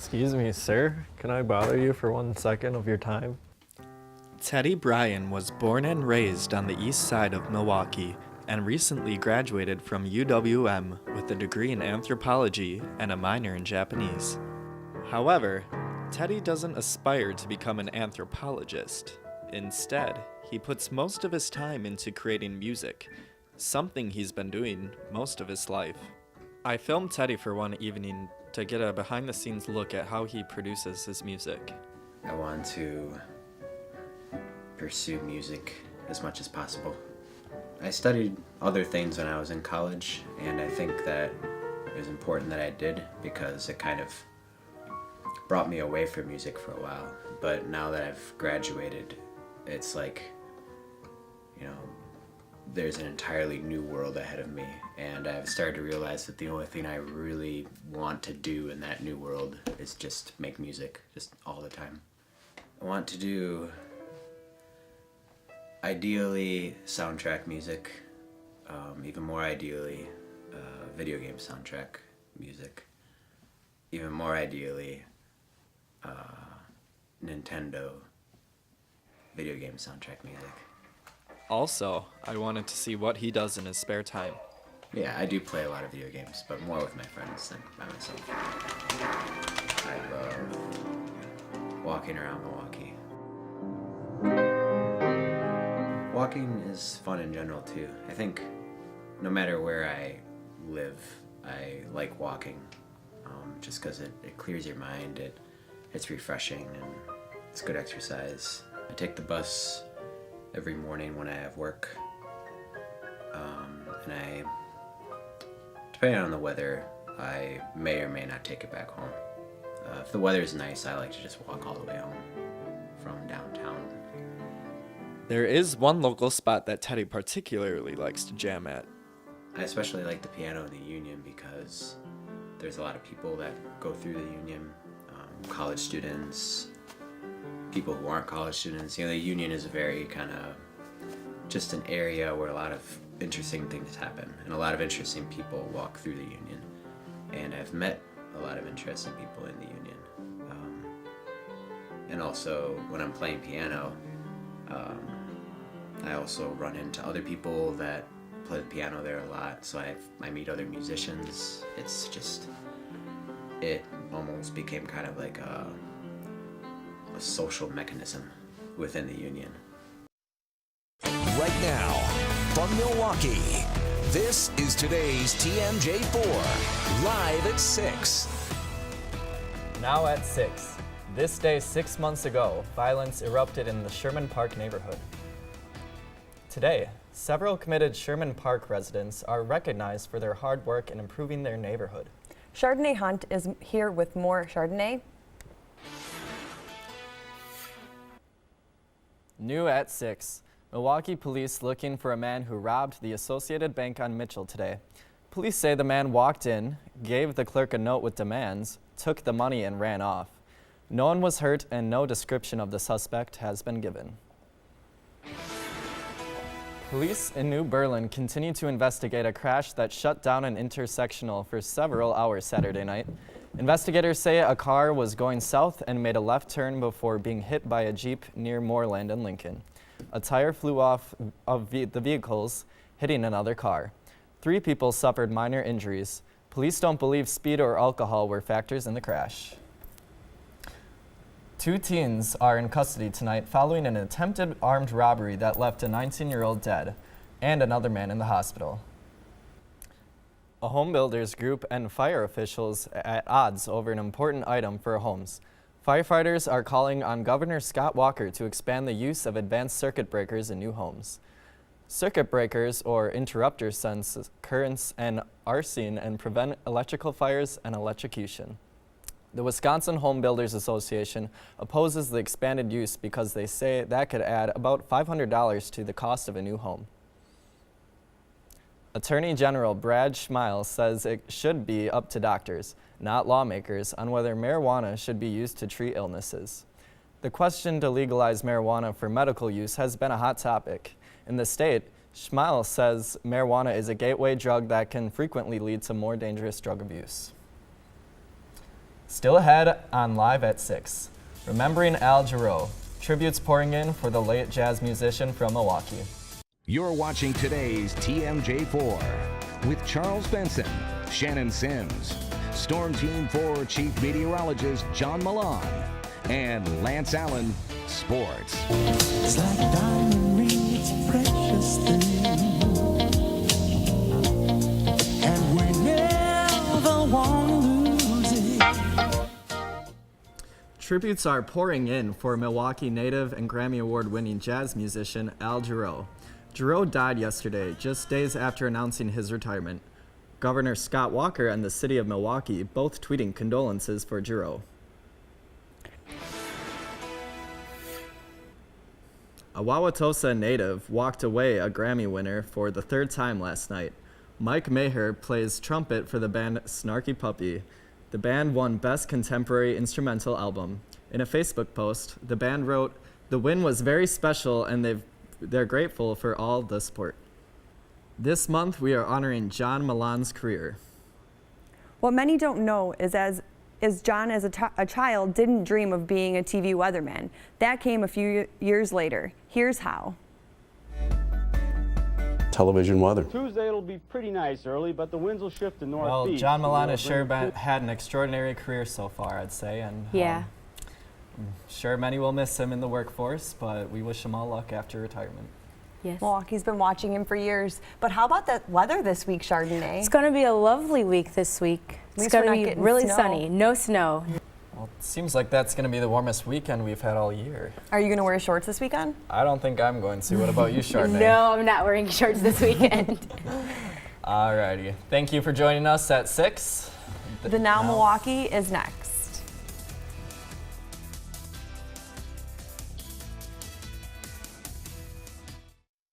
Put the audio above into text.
Excuse me, sir. Can I bother you for 1 second of your time? Teddy Bryan was born and raised on the east side of Milwaukee and recently graduated from UWM with a degree in anthropology and a minor in Japanese. However, Teddy doesn't aspire to become an anthropologist. Instead, he puts most of his time into creating music, something he's been doing most of his life. I filmed Teddy for one evening to get a behind-the-scenes look at how he produces his music. I want to pursue music as much as possible. I studied other things when I was in college, and I think that it was important that I did because it kind of brought me away from music for a while. But now that I've graduated, it's like, there's an entirely new world ahead of me, and I've started to realize that the only thing I really want to do in that new world is just make music, just all the time. I want to do, ideally, soundtrack music, even more ideally, video game soundtrack music, even more ideally, Nintendo video game soundtrack music. Also, I wanted to see what he does in his spare time. Yeah, I do play a lot of video games, but more with my friends than by myself. I love walking around Milwaukee. Walking is fun in general too. I think no matter where I live, I like walking, just because it clears your mind, it's refreshing, and it's good exercise. I take the bus every morning when I have work, and depending on the weather, I may or may not take it back home. If the weather is nice, I like to just walk all the way home from downtown. There is one local spot that Teddy particularly likes to jam at. I especially like the piano in the Union because there's a lot of people that go through the Union, college students, people who aren't college students. The Union is a very kind of just an area where a lot of interesting things happen and a lot of interesting people walk through the Union. And I've met a lot of interesting people in the Union. And also when I'm playing piano, I also run into other people that play the piano there a lot. So I meet other musicians. It's just, it almost became kind of like a social mechanism within the Union. Right now, from Milwaukee, this is today's TMJ4, live at 6. Now at 6. This day 6 months ago, violence erupted in the Sherman Park neighborhood. Today, several committed Sherman Park residents are recognized for their hard work in improving their neighborhood. Chardonnay Hunt is here with more Chardonnay. New at 6. Milwaukee police looking for a man who robbed the Associated Bank on Mitchell today. Police say the man walked in, gave the clerk a note with demands, took the money and ran off. No one was hurt and no description of the suspect has been given. Police in New Berlin continue to investigate a crash that shut down an intersectional for several hours Saturday night. Investigators say a car was going south and made a left turn before being hit by a Jeep near Moreland and Lincoln. A tire flew off of the vehicles, hitting another car. 3 people suffered minor injuries. Police don't believe speed or alcohol were factors in the crash. 2 teens are in custody tonight following an attempted armed robbery that left a 19-year-old dead and another man in the hospital. A home builders group and fire officials at odds over an important item for homes. Firefighters are calling on Governor Scott Walker to expand the use of advanced circuit breakers in new homes. Circuit breakers, or interrupters, sense currents and are seen and prevent electrical fires and electrocution. The Wisconsin Home Builders Association opposes the expanded use because they say that could add about $500 to the cost of a new home. Attorney General Brad Schmeil says it should be up to doctors, not lawmakers, on whether marijuana should be used to treat illnesses. The question to legalize marijuana for medical use has been a hot topic. In the state, Schmeil says marijuana is a gateway drug that can frequently lead to more dangerous drug abuse. Still ahead on Live at 6. Remembering Al Jarreau. Tributes pouring in for the late jazz musician from Milwaukee. You're watching today's TMJ4 with Charles Benson, Shannon Sims, Storm Team 4 Chief Meteorologist John Milan, and Lance Allen, Sports. It's like a diamond ring, it's a precious thing, and we never want to lose it. Tributes are pouring in for Milwaukee native and Grammy Award-winning jazz musician Al Jarreau. Jarreau died yesterday, just days after announcing his retirement. Governor Scott Walker and the city of Milwaukee both tweeting condolences for Jarreau. A Wauwatosa native walked away a Grammy winner for the third time last night. Mike Maher plays trumpet for the band Snarky Puppy. The band won Best Contemporary Instrumental Album. In a Facebook post, the band wrote, "The win was very special and they're grateful for all the support." This month, we are honoring John Milan's career. What many don't know is John, as a child, didn't dream of being a TV weatherman. That came a few years later. Here's how. Television weather. Tuesday it'll be pretty nice early, but the winds will shift to northeast. Well, John Milan has sure had an extraordinary career so far, I'd say, and Yeah. I'm sure many will miss him in the workforce, but we wish him all luck after retirement. Yes. Milwaukee's been watching him for years. But how about the weather this week, Chardonnay? It's going to be a lovely week this week. It's least going we're to not be getting really snow. sunny. No snow. Well, it seems like that's going to be the warmest weekend we've had all year. Are you going to wear shorts this weekend? I don't think I'm going to. What about you, Chardonnay? No, I'm not wearing shorts this weekend. Alrighty. Thank you for joining us at 6. The Now Milwaukee is next.